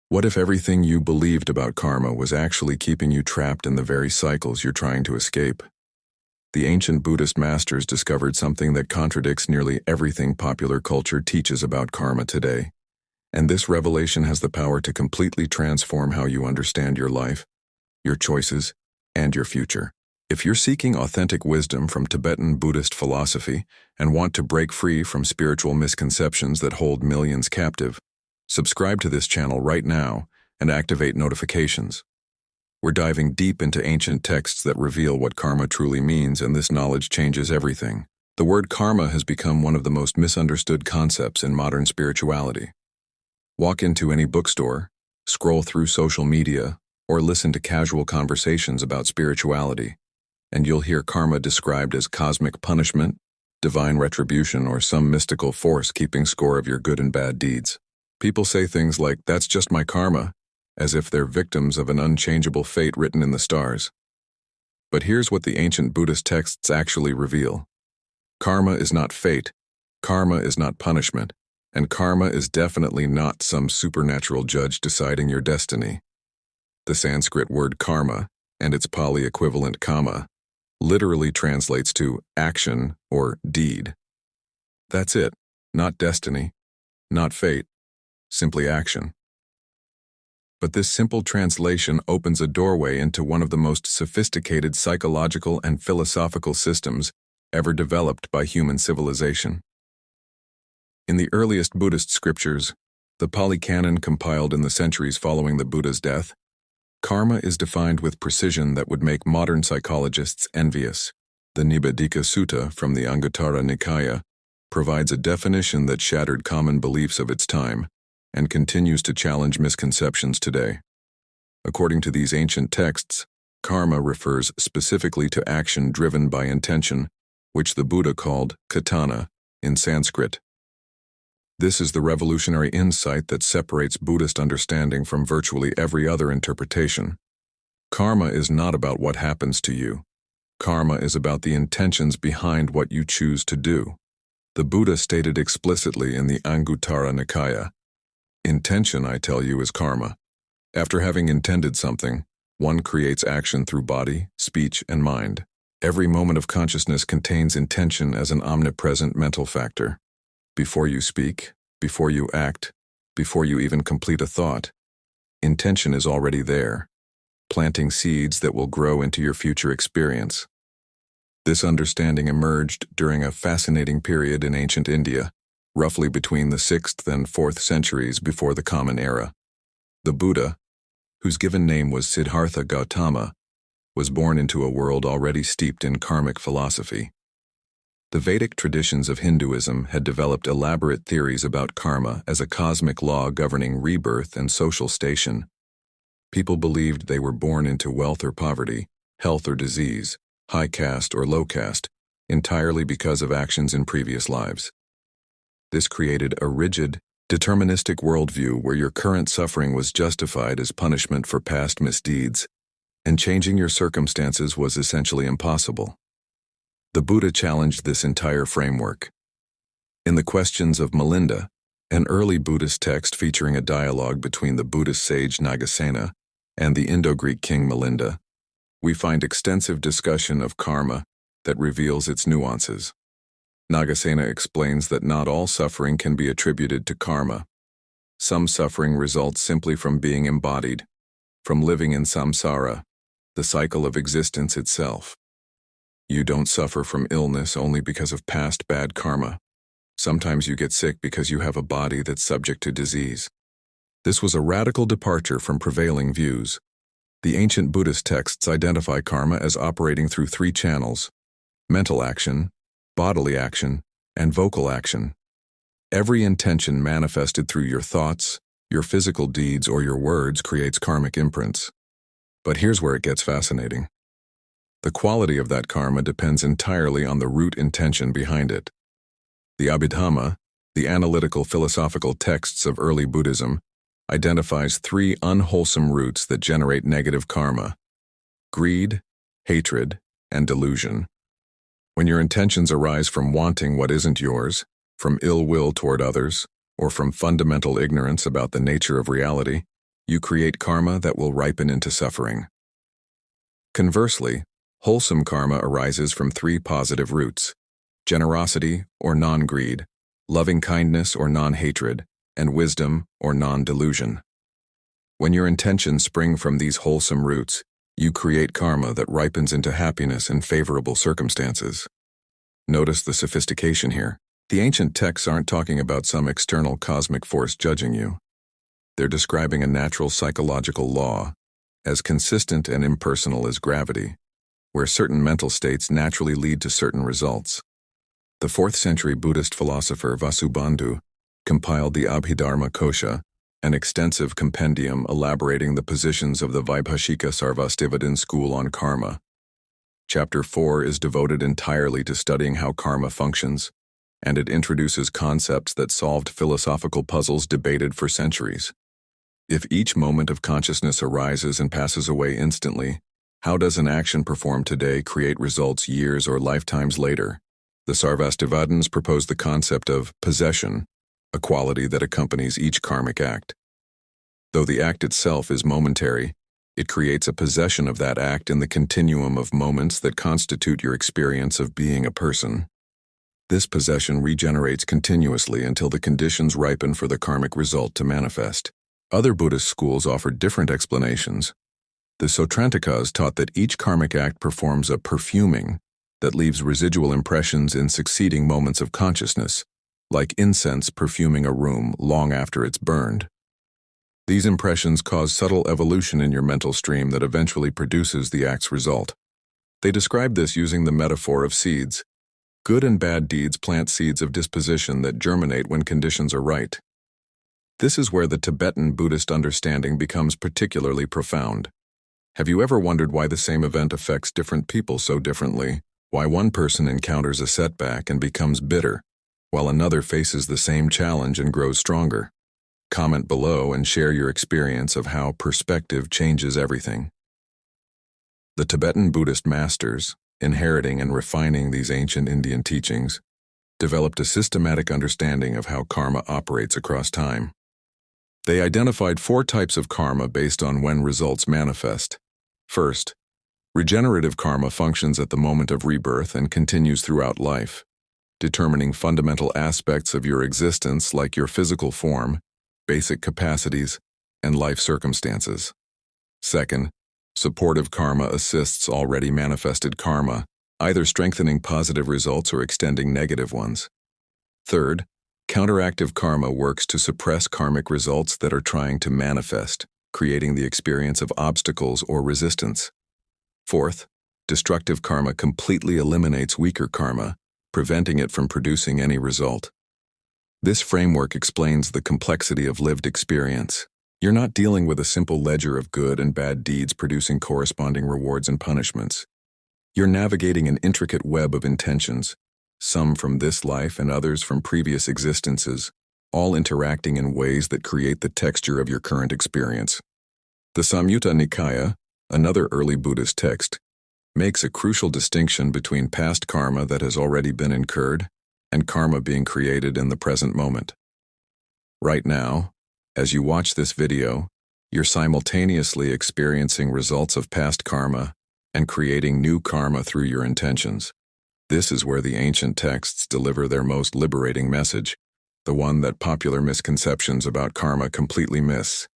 What if everything you believed about karma was actually keeping you trapped in the very cycles you're trying to escape? The ancient Buddhist masters discovered something that contradicts nearly everything popular culture teaches about karma today. And this revelation has the power to completely transform how you understand your life, your choices, and your future. If you're seeking authentic wisdom from Tibetan Buddhist philosophy and want to break free from spiritual misconceptions that hold millions captive, subscribe to this channel right now and activate notifications. We're diving deep into ancient texts that reveal what karma truly means, and this knowledge changes everything. The word karma has become one of the most misunderstood concepts in modern spirituality. Walk into any bookstore, scroll through social media, or listen to casual conversations about spirituality, and you'll hear karma described as cosmic punishment, divine retribution, or some mystical force keeping score of your good and bad deeds. People say things like, "That's just my karma," as if they're victims of an unchangeable fate written in the stars. But here's what the ancient Buddhist texts actually reveal. Karma is not fate, karma is not punishment, and karma is definitely not some supernatural judge deciding your destiny. The Sanskrit word karma, and its Pali equivalent kama, literally translates to action or deed. That's it, not destiny, not fate, simply action. But this simple translation opens a doorway into one of the most sophisticated psychological and philosophical systems ever developed by human civilization. In the earliest Buddhist scriptures, the Pali Canon compiled in the centuries following the Buddha's death, karma is defined with precision that would make modern psychologists envious. The Nibbedika Sutta from the Anguttara Nikaya provides a definition that shattered common beliefs of its time and continues to challenge misconceptions today. According to these ancient texts, karma refers specifically to action driven by intention, which the Buddha called cetana in Sanskrit. This is the revolutionary insight that separates Buddhist understanding from virtually every other interpretation. Karma is not about what happens to you. Karma is about the intentions behind what you choose to do. The Buddha stated explicitly in the Anguttara Nikaya, "Intention, I tell you, is karma. After having intended something, one creates action through body, speech, and mind. Every moment of consciousness contains intention as an omnipresent mental factor. Before you speak, before you act, before you even complete a thought, intention is already there, planting seeds that will grow into your future experience." This understanding emerged during a fascinating period in ancient India, roughly between the 6th and 4th centuries before the Common Era. The Buddha, whose given name was Siddhartha Gautama, was born into a world already steeped in karmic philosophy. The Vedic traditions of Hinduism had developed elaborate theories about karma as a cosmic law governing rebirth and social station. People believed they were born into wealth or poverty, health or disease, high caste or low caste, entirely because of actions in previous lives. This created a rigid, deterministic worldview where your current suffering was justified as punishment for past misdeeds, and changing your circumstances was essentially impossible. The Buddha challenged this entire framework. In the Questions of Milinda, an early Buddhist text featuring a dialogue between the Buddhist sage Nagasena and the Indo-Greek king Milinda, we find extensive discussion of karma that reveals its nuances. Nagasena explains that not all suffering can be attributed to karma. Some suffering results simply from being embodied, from living in samsara, the cycle of existence itself. You don't suffer from illness only because of past bad karma. Sometimes you get sick because you have a body that's subject to disease. This was a radical departure from prevailing views. The ancient Buddhist texts identify karma as operating through 3 channels: mental action, bodily action, and vocal action. Every intention manifested through your thoughts, your physical deeds, or your words creates karmic imprints. But here's where it gets fascinating. The quality of that karma depends entirely on the root intention behind it. The Abhidharma, the analytical philosophical texts of early Buddhism, identifies 3 unwholesome roots that generate negative karma: greed, hatred, and delusion. When your intentions arise from wanting what isn't yours, from ill will toward others, or from fundamental ignorance about the nature of reality, you create karma that will ripen into suffering. Conversely, wholesome karma arises from three positive roots: generosity or non-greed, loving-kindness or non-hatred, and wisdom or non-delusion. When your intentions spring from these wholesome roots, you create karma that ripens into happiness in favorable circumstances. Notice the sophistication here. The ancient texts aren't talking about some external cosmic force judging you. They're describing a natural psychological law, as consistent and impersonal as gravity, where certain mental states naturally lead to certain results. The 4th century Buddhist philosopher Vasubandhu compiled the Abhidharma-kosha, an extensive compendium elaborating the positions of the Vaibhashika Sarvastivadin school on karma. Chapter 4 is devoted entirely to studying how karma functions, and it introduces concepts that solved philosophical puzzles debated for centuries. If each moment of consciousness arises and passes away instantly, how does an action performed today create results years or lifetimes later? The Sarvastivadins propose the concept of possession, a quality that accompanies each karmic act. Though the act itself is momentary, it creates a possession of that act in the continuum of moments that constitute your experience of being a person. This possession regenerates continuously until the conditions ripen for the karmic result to manifest. Other Buddhist schools offered different explanations. The Sautrantikas taught that each karmic act performs a perfuming that leaves residual impressions in succeeding moments of consciousness, like incense perfuming a room long after it's burned. These impressions cause subtle evolution in your mental stream that eventually produces the act's result. They describe this using the metaphor of seeds. Good and bad deeds plant seeds of disposition that germinate when conditions are right. This is where the Tibetan Buddhist understanding becomes particularly profound. Have you ever wondered why the same event affects different people so differently? Why one person encounters a setback and becomes bitter, while another faces the same challenge and grows stronger? Comment below and share your experience of how perspective changes everything. The Tibetan Buddhist masters, inheriting and refining these ancient Indian teachings, developed a systematic understanding of how karma operates across time. They identified 4 types of karma based on when results manifest. First, regenerative karma functions at the moment of rebirth and continues throughout life, determining fundamental aspects of your existence like your physical form, basic capacities, and life circumstances. Second, supportive karma assists already manifested karma, either strengthening positive results or extending negative ones. Third, counteractive karma works to suppress karmic results that are trying to manifest, creating the experience of obstacles or resistance. Fourth, destructive karma completely eliminates weaker karma, preventing it from producing any result. This framework explains the complexity of lived experience. You're not dealing with a simple ledger of good and bad deeds producing corresponding rewards and punishments. You're navigating an intricate web of intentions, some from this life and others from previous existences, all interacting in ways that create the texture of your current experience. The Samyutta Nikaya, another early Buddhist text, makes a crucial distinction between past karma that has already been incurred and karma being created in the present moment. Right now, as you watch this video, you're simultaneously experiencing results of past karma and creating new karma through your intentions. This is where the ancient texts deliver their most liberating message, the one that popular misconceptions about karma completely miss.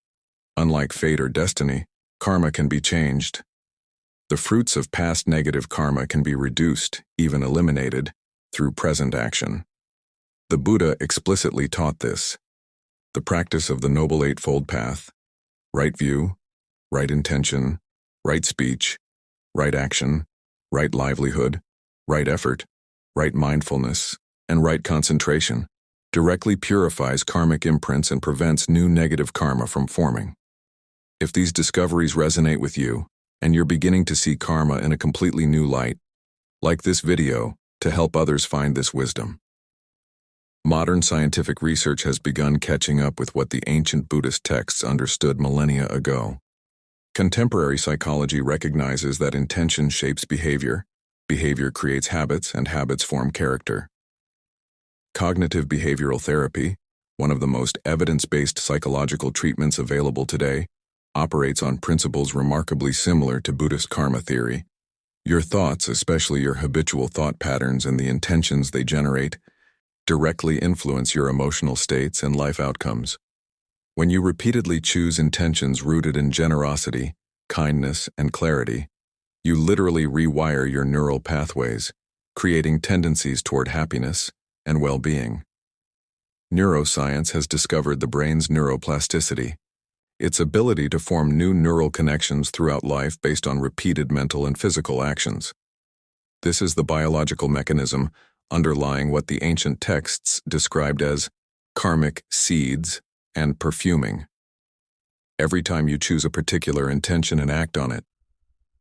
Unlike fate or destiny, karma can be changed. The fruits of past negative karma can be reduced, even eliminated, through present action. The Buddha explicitly taught this. The practice of the Noble Eightfold Path, right view, right intention, right speech, right action, right livelihood, right effort, right mindfulness, and right concentration, directly purifies karmic imprints and prevents new negative karma from forming. If these discoveries resonate with you, and you're beginning to see karma in a completely new light, like this video to help others find this wisdom. Modern scientific research has begun catching up with what the ancient Buddhist texts understood millennia ago. Contemporary psychology recognizes that intention shapes behavior, behavior creates habits, and habits form character. Cognitive behavioral therapy, one of the most evidence-based psychological treatments available today, operates on principles remarkably similar to Buddhist karma theory. Your thoughts, especially your habitual thought patterns and the intentions they generate, directly influence your emotional states and life outcomes. When you repeatedly choose intentions rooted in generosity, kindness, and clarity, you literally rewire your neural pathways, creating tendencies toward happiness and well-being. Neuroscience has discovered the brain's neuroplasticity, its ability to form new neural connections throughout life based on repeated mental and physical actions. This is the biological mechanism underlying what the ancient texts described as karmic seeds and perfuming. Every time you choose a particular intention and act on it,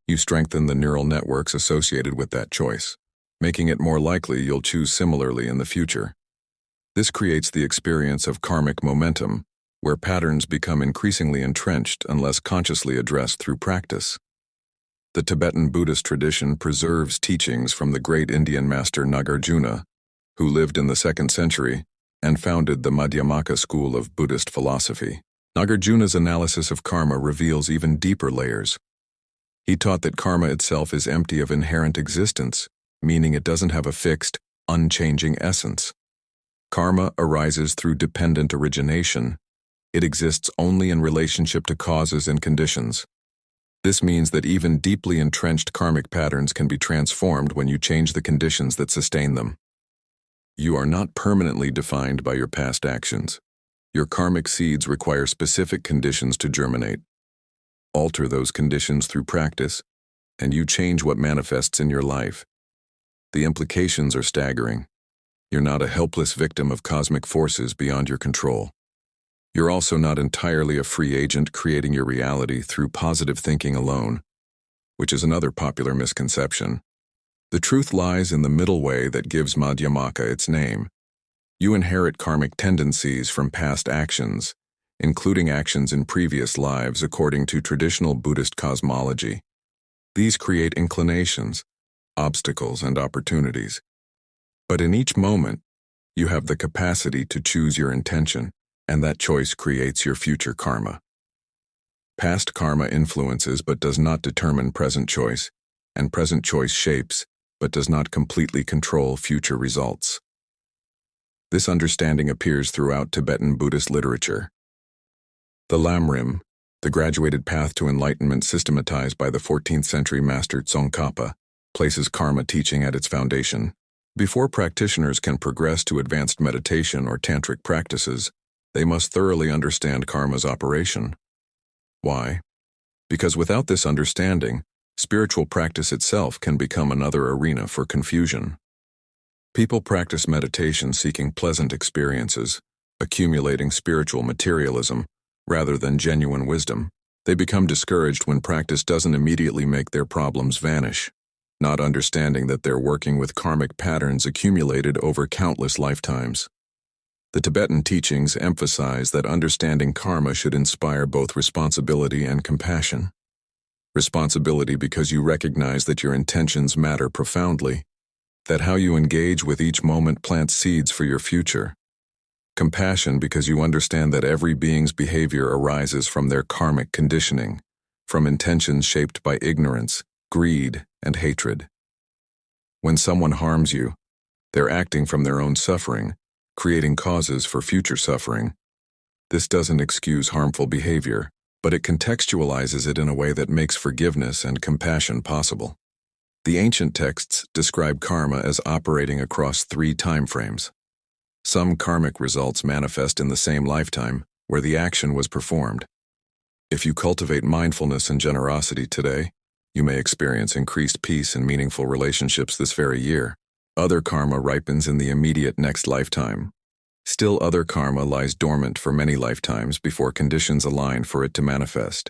you strengthen the neural networks associated with that choice, making it more likely you'll choose similarly in the future. This creates the experience of karmic momentum, where patterns become increasingly entrenched unless consciously addressed through practice. The Tibetan Buddhist tradition preserves teachings from the great Indian master Nagarjuna, who lived in the 2nd century and founded the Madhyamaka school of Buddhist philosophy. Nagarjuna's analysis of karma reveals even deeper layers. He taught that karma itself is empty of inherent existence, meaning it doesn't have a fixed, unchanging essence. Karma arises through dependent origination. It exists only in relationship to causes and conditions. This means that even deeply entrenched karmic patterns can be transformed when you change the conditions that sustain them. You are not permanently defined by your past actions. Your karmic seeds require specific conditions to germinate. Alter those conditions through practice, and you change what manifests in your life. The implications are staggering. You're not a helpless victim of cosmic forces beyond your control. You're also not entirely a free agent creating your reality through positive thinking alone, which is another popular misconception. The truth lies in the middle way that gives Madhyamaka its name. You inherit karmic tendencies from past actions, including actions in previous lives according to traditional Buddhist cosmology. These create inclinations, obstacles, and opportunities. But in each moment, you have the capacity to choose your intention, and that choice creates your future karma. Past karma influences but does not determine present choice, and present choice shapes but does not completely control future results. This understanding appears throughout Tibetan Buddhist literature. The Lamrim, the graduated path to enlightenment systematized by the 14th century master Tsongkhapa, places karma teaching at its foundation. Before practitioners can progress to advanced meditation or tantric practices, they must thoroughly understand karma's operation. Why? Because without this understanding, spiritual practice itself can become another arena for confusion. People practice meditation seeking pleasant experiences, accumulating spiritual materialism, rather than genuine wisdom. They become discouraged when practice doesn't immediately make their problems vanish, not understanding that they're working with karmic patterns accumulated over countless lifetimes. The Tibetan teachings emphasize that understanding karma should inspire both responsibility and compassion. Responsibility because you recognize that your intentions matter profoundly, that how you engage with each moment plants seeds for your future. Compassion because you understand that every being's behavior arises from their karmic conditioning, from intentions shaped by ignorance, greed, and hatred. When someone harms you, they're acting from their own suffering, creating causes for future suffering. This doesn't excuse harmful behavior, but it contextualizes it in a way that makes forgiveness and compassion possible. The ancient texts describe karma as operating across 3 time frames. Some karmic results manifest in the same lifetime, where the action was performed. If you cultivate mindfulness and generosity today, you may experience increased peace and meaningful relationships this very year. Other karma ripens in the immediate next lifetime. Still other karma lies dormant for many lifetimes before conditions align for it to manifest.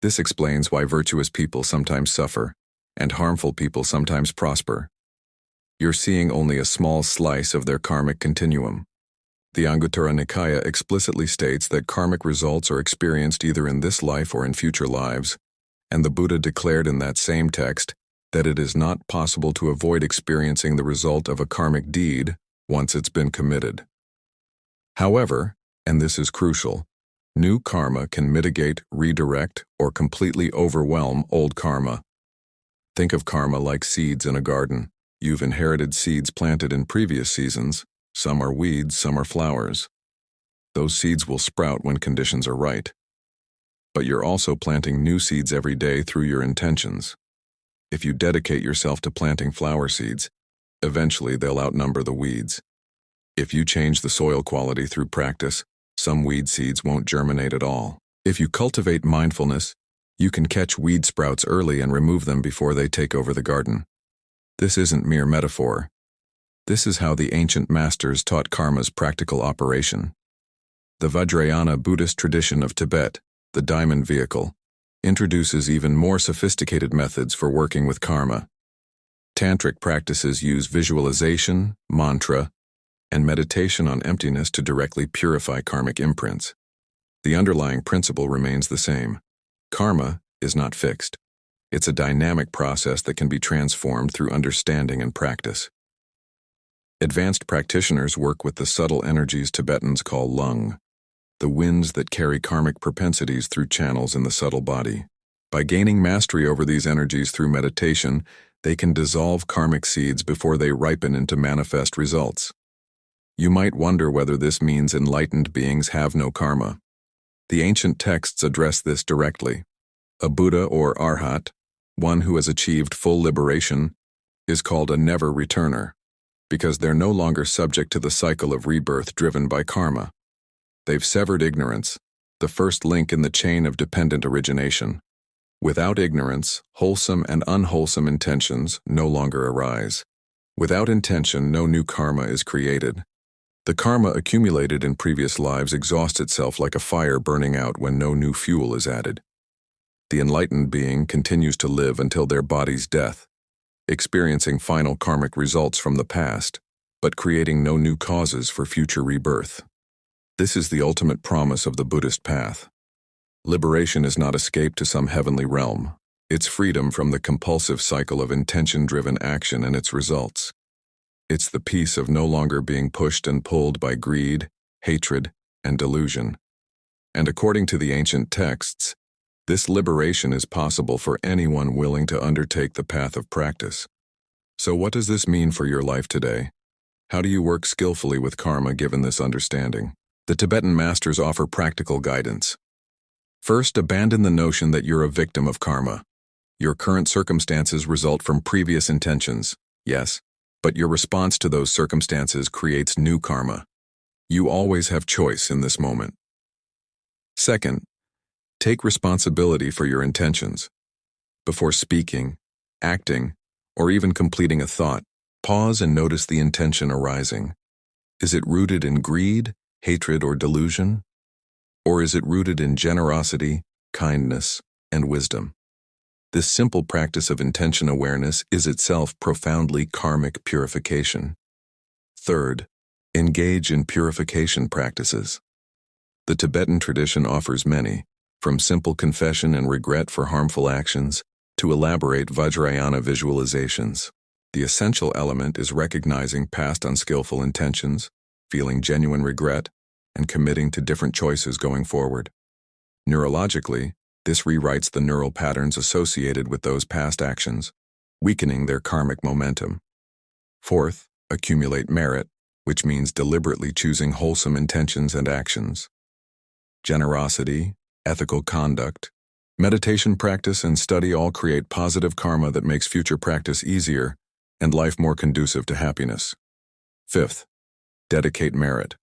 This explains why virtuous people sometimes suffer, and harmful people sometimes prosper. You're seeing only a small slice of their karmic continuum. The Anguttara Nikaya explicitly states that karmic results are experienced either in this life or in future lives, and the Buddha declared in that same text that it is not possible to avoid experiencing the result of a karmic deed once it's been committed. However, and this is crucial, New karma can mitigate, redirect, or completely overwhelm old karma. Think of karma like seeds in a garden. You've inherited seeds planted in previous seasons. Some are weeds, some are flowers. Those seeds will sprout when conditions are right. But you're also planting new seeds every day through your intentions. If you dedicate yourself to planting flower seeds, eventually they'll outnumber the weeds. If you change the soil quality through practice, some weed seeds won't germinate at all. If you cultivate mindfulness, you can catch weed sprouts early and remove them before they take over the garden. This isn't mere metaphor. This is how the ancient masters taught karma's practical operation. The Vajrayana Buddhist tradition of Tibet, the diamond vehicle, introduces even more sophisticated methods for working with karma. Tantric practices use visualization, mantra, and meditation on emptiness to directly purify karmic imprints. The underlying principle remains the same. Karma is not fixed. It's a dynamic process that can be transformed through understanding and practice. Advanced practitioners work with the subtle energies Tibetans call lung, the winds that carry karmic propensities through channels in the subtle body. By gaining mastery over these energies through meditation, they can dissolve karmic seeds before they ripen into manifest results. You might wonder whether this means enlightened beings have no karma. The ancient texts address this directly. A Buddha or Arhat, one who has achieved full liberation, is called a never-returner, because they're no longer subject to the cycle of rebirth driven by karma. They've severed ignorance, the first link in the chain of dependent origination. Without ignorance, wholesome and unwholesome intentions no longer arise. Without intention, no new karma is created. The karma accumulated in previous lives exhausts itself like a fire burning out when no new fuel is added. The enlightened being continues to live until their body's death, experiencing final karmic results from the past, but creating no new causes for future rebirth. This is the ultimate promise of the Buddhist path. Liberation is not escape to some heavenly realm. It's freedom from the compulsive cycle of intention-driven action and its results. It's the peace of no longer being pushed and pulled by greed, hatred, and delusion. And according to the ancient texts, this liberation is possible for anyone willing to undertake the path of practice. So what does this mean for your life today? How do you work skillfully with karma given this understanding? The Tibetan masters offer practical guidance. First, abandon the notion that you're a victim of karma. Your current circumstances result from previous intentions, yes, but your response to those circumstances creates new karma. You always have choice in this moment. Second, take responsibility for your intentions. Before speaking, acting, or even completing a thought, pause and notice the intention arising. Is it rooted in greed, hatred, or delusion? Or is it rooted in generosity, kindness, and wisdom? This simple practice of intention awareness is itself profoundly karmic purification. Third, engage in purification practices. The Tibetan tradition offers many, from simple confession and regret for harmful actions to elaborate Vajrayana visualizations. The essential element is recognizing past unskillful intentions, feeling genuine regret, and committing to different choices going forward. Neurologically, this rewrites the neural patterns associated with those past actions, weakening their karmic momentum. Fourth, accumulate merit, which means deliberately choosing wholesome intentions and actions. Generosity, ethical conduct, meditation practice, and study all create positive karma that makes future practice easier and life more conducive to happiness. Fifth, dedicate merit.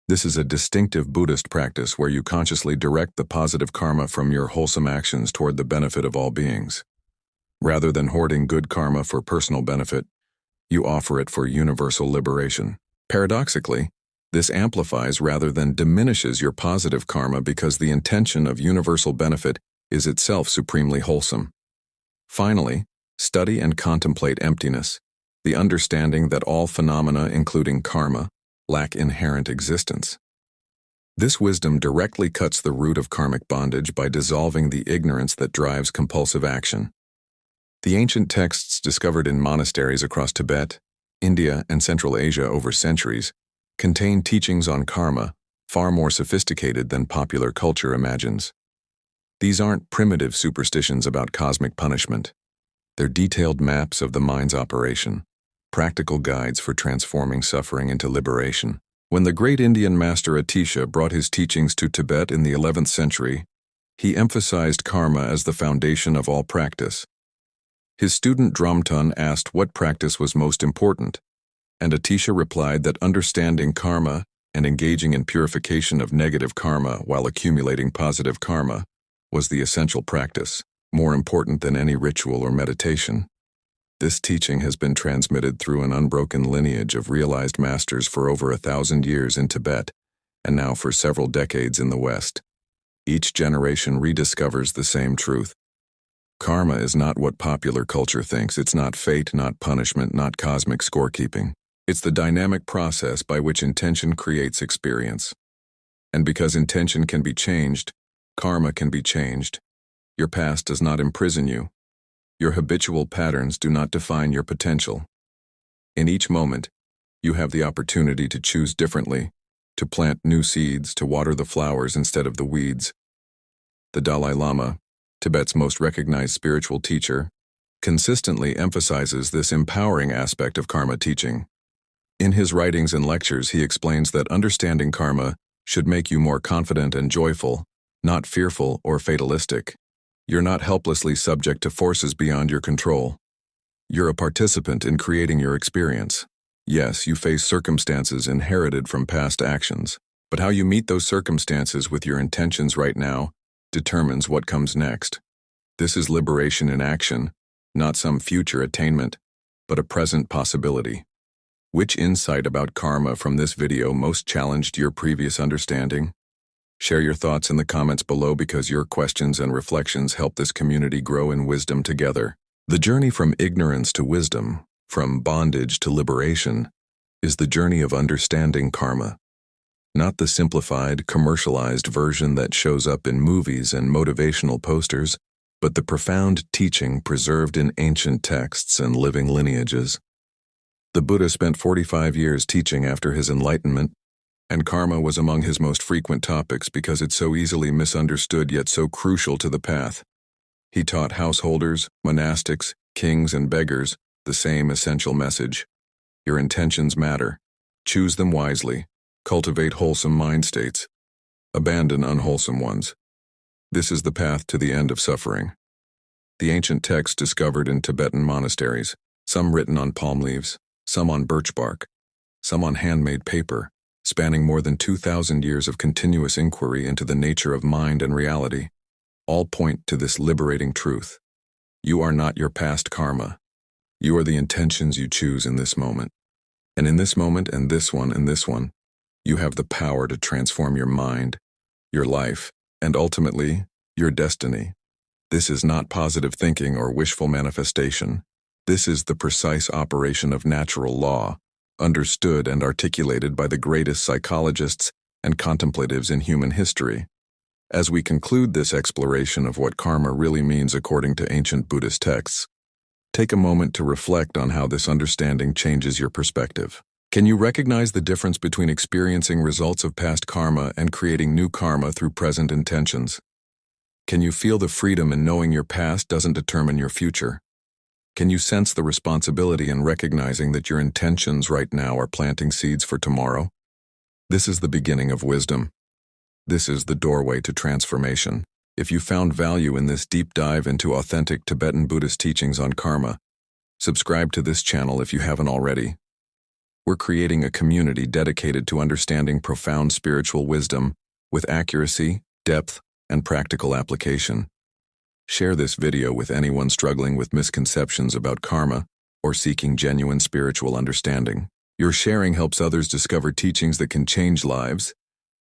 This is a distinctive Buddhist practice where you consciously direct the positive karma from your wholesome actions toward the benefit of all beings. Rather than hoarding good karma for personal benefit, you offer it for universal liberation. Paradoxically, this amplifies rather than diminishes your positive karma because the intention of universal benefit is itself supremely wholesome. Finally, study and contemplate emptiness, the understanding that all phenomena, including karma, lack inherent existence. This wisdom directly cuts the root of karmic bondage by dissolving the ignorance that drives compulsive action. The ancient texts discovered in monasteries across Tibet, India, and Central Asia over centuries contain teachings on karma, far more sophisticated than popular culture imagines. These aren't primitive superstitions about cosmic punishment. They're detailed maps of the mind's operation, practical guides for transforming suffering into liberation. When the great Indian master Atisha brought his teachings to Tibet in the 11th century, he emphasized karma as the foundation of all practice. His student Dramtun asked what practice was most important, and Atisha replied that understanding karma and engaging in purification of negative karma while accumulating positive karma was the essential practice, more important than any ritual or meditation. This teaching has been transmitted through an unbroken lineage of realized masters for over 1,000 years in Tibet, and now for several decades in the West. Each generation rediscovers the same truth. Karma is not what popular culture thinks. It's not fate, not punishment, not cosmic scorekeeping. It's the dynamic process by which intention creates experience. And because intention can be changed, karma can be changed. Your past does not imprison you. Your habitual patterns do not define your potential. In each moment, you have the opportunity to choose differently, to plant new seeds, to water the flowers instead of the weeds. The Dalai Lama, Tibet's most recognized spiritual teacher, consistently emphasizes this empowering aspect of karma teaching. In his writings and lectures, he explains that understanding karma should make you more confident and joyful, not fearful or fatalistic. You're not helplessly subject to forces beyond your control. You're a participant in creating your experience. Yes, you face circumstances inherited from past actions, but how you meet those circumstances with your intentions right now determines what comes next. This is liberation in action, not some future attainment, but a present possibility. Which insight about karma from this video most challenged your previous understanding? Share your thoughts in the comments below because your questions and reflections help this community grow in wisdom together. The journey from ignorance to wisdom, from bondage to liberation, is the journey of understanding karma. Not the simplified, commercialized version that shows up in movies and motivational posters, but the profound teaching preserved in ancient texts and living lineages. The Buddha spent 45 years teaching after his enlightenment, and karma was among his most frequent topics because it's so easily misunderstood yet so crucial to the path. He taught householders, monastics, kings, and beggars the same essential message. Your intentions matter. Choose them wisely. Cultivate wholesome mind states. Abandon unwholesome ones. This is the path to the end of suffering. The ancient texts discovered in Tibetan monasteries, some written on palm leaves, some on birch bark, some on handmade paper, spanning more than 2,000 years of continuous inquiry into the nature of mind and reality, all point to this liberating truth. You are not your past karma. You are the intentions you choose in this moment. And in this moment and this one, you have the power to transform your mind, your life, and ultimately, your destiny. This is not positive thinking or wishful manifestation. This is the precise operation of natural law, understood and articulated by the greatest psychologists and contemplatives in human history. As we conclude this exploration of what karma really means according to ancient Buddhist texts, take a moment to reflect on how this understanding changes your perspective. Can you recognize the difference between experiencing results of past karma and creating new karma through present intentions? Can you feel the freedom in knowing your past doesn't determine your future? Can you sense the responsibility in recognizing that your intentions right now are planting seeds for tomorrow? This is the beginning of wisdom. This is the doorway to transformation. If you found value in this deep dive into authentic Tibetan Buddhist teachings on karma, subscribe to this channel if you haven't already. We're creating a community dedicated to understanding profound spiritual wisdom with accuracy, depth, and practical application. Share this video with anyone struggling with misconceptions about karma or seeking genuine spiritual understanding. Your sharing helps others discover teachings that can change lives,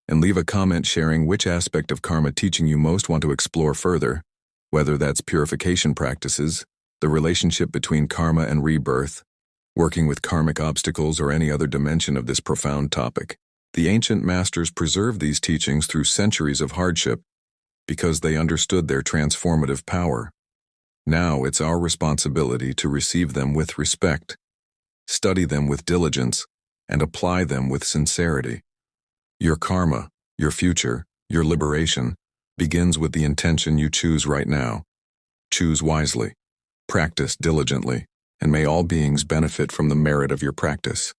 and leave a comment sharing which aspect of karma teaching you most want to explore further, whether that's purification practices, the relationship between karma and rebirth, working with karmic obstacles, or any other dimension of this profound topic. The ancient masters preserved these teachings through centuries of hardship because they understood their transformative power. Now it's our responsibility to receive them with respect, study them with diligence, and apply them with sincerity. Your karma, Your future, your liberation, begins with the intention you choose right now. Choose wisely, practice diligently, and may all beings benefit from the merit of your practice.